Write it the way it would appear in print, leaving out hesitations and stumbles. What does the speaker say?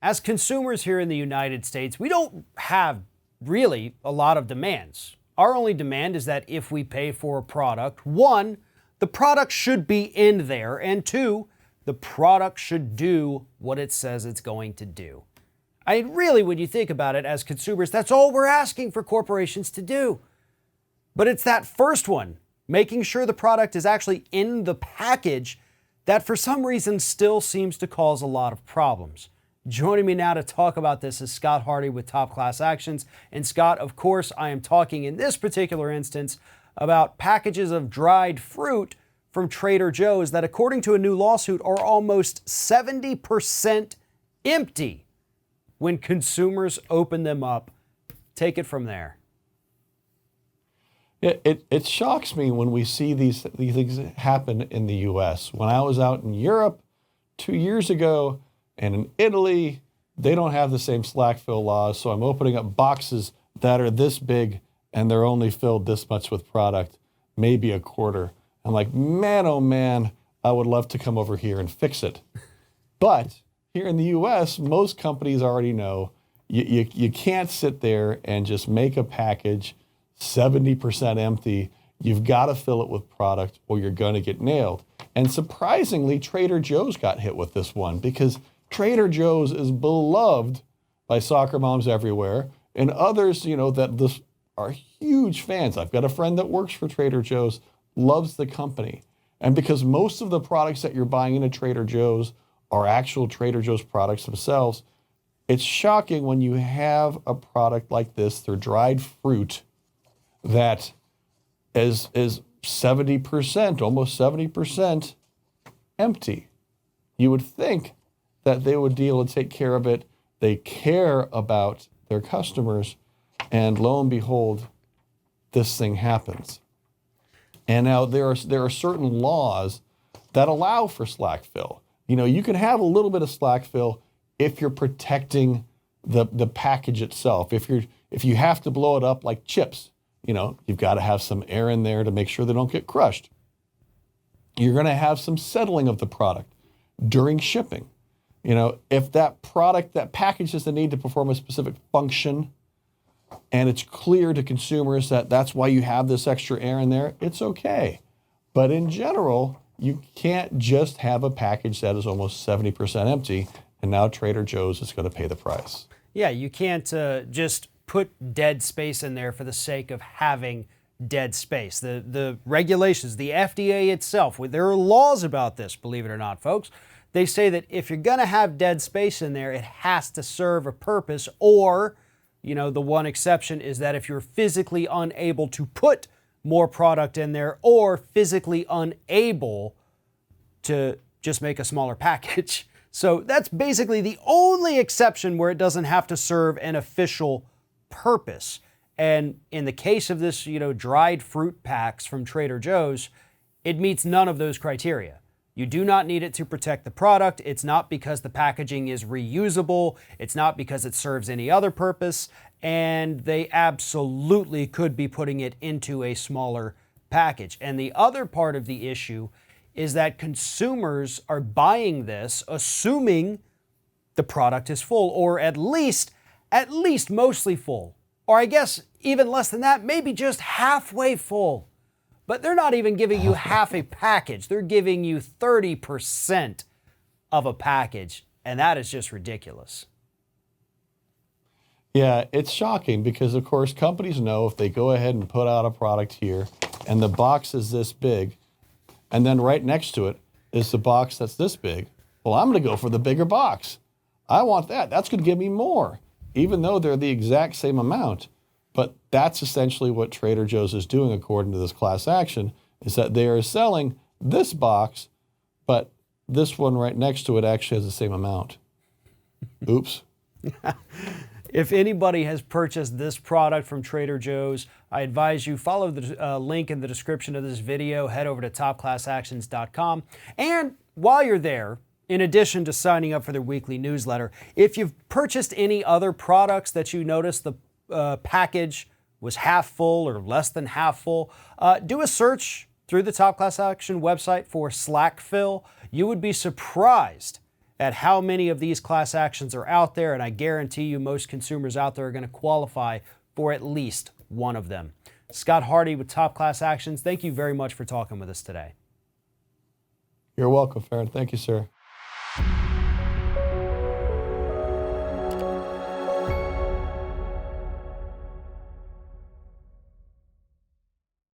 As consumers here in the United States, we don't have really a lot of demands. Our only demand is that if we pay for a product, one, the product should be in there, and two, the product should do what it says it's going to do. I mean, really, when you think about it as consumers, that's all we're asking for corporations to do. But it's that first one, making sure the product is actually in the package, that for some reason still seems to cause a lot of problems. Joining me now to talk about this is Scott Hardy with Top Class Actions. And Scott, of course, I am talking in this particular instance about packages of dried fruit from Trader Joe's that, according to a new lawsuit, are almost 70% empty when consumers open them up. Take it from there. It shocks me when we see these things happen in the U.S. When I was out in Europe 2 years ago and in Italy, they don't have the same slack fill laws. So I'm opening up boxes that are this big and they're only filled this much with product, maybe a quarter. I'm like, man, oh man, I would love to come over here and fix it. But here in the U.S., most companies already know you can't sit there and just make a package 70% empty. You've got to fill it with product or you're going to get nailed. And surprisingly, Trader Joe's got hit with this one because Trader Joe's is beloved by soccer moms everywhere and others, that this are huge fans. I've got a friend that works for Trader Joe's, loves the company. And because most of the products that you're buying in a Trader Joe's are actual Trader Joe's products themselves, it's shocking when you have a product like this, their dried fruit, that is 70%, almost 70% empty. You would think that they would deal and take care of it. They care about their customers, and lo and behold, this thing happens. And now there are certain laws that allow for slack fill. You can have a little bit of slack fill if you're protecting the package itself. If you have to blow it up like chips, you've got to have some air in there to make sure they don't get crushed. You're going to have some settling of the product during shipping. If that package has the need to perform a specific function, and it's clear to consumers that that's why you have this extra air in there, it's okay. But in general, you can't just have a package that is almost 70% empty, and now Trader Joe's is going to pay the price. Yeah, you can't just put dead space in there for the sake of having dead space. The regulations, the FDA itself, there are laws about this, believe it or not, folks. They say that if you're going to have dead space in there, it has to serve a purpose, or, the one exception is that if you're physically unable to put more product in there or physically unable to just make a smaller package. So that's basically the only exception where it doesn't have to serve an official purpose. And in the case of this, dried fruit packs from Trader Joe's, it meets none of those criteria. You do not need it to protect the product. It's not because the packaging is reusable. It's not because it serves any other purpose. And they absolutely could be putting it into a smaller package. And the other part of the issue is that consumers are buying this assuming the product is full, or at least mostly full. Or I guess even less than that, maybe just halfway full. But they're not even giving you half a package. They're giving you 30% of a package, and that is just ridiculous. Yeah, it's shocking because, of course, companies know if they go ahead and put out a product here and the box is this big, and then right next to it is the box that's this big, well, I'm going to go for the bigger box. I want that. That's going to give me more, even though they're the exact same amount. But that's essentially what Trader Joe's is doing, according to this class action, is that they are selling this box, but this one right next to it actually has the same amount. Oops. If anybody has purchased this product from Trader Joe's, I advise you follow the link in the description of this video, head over to topclassactions.com. And while you're there, in addition to signing up for their weekly newsletter, if you've purchased any other products that you notice the package was half full or less than half full, do a search through the Top Class Action website for slack fill. You would be surprised at how many of these class actions are out there, and I guarantee you most consumers out there are going to qualify for at least one of them. Scott Hardy with Top Class Actions, thank you very much for talking with us today. You're welcome, Farron. Thank you, sir.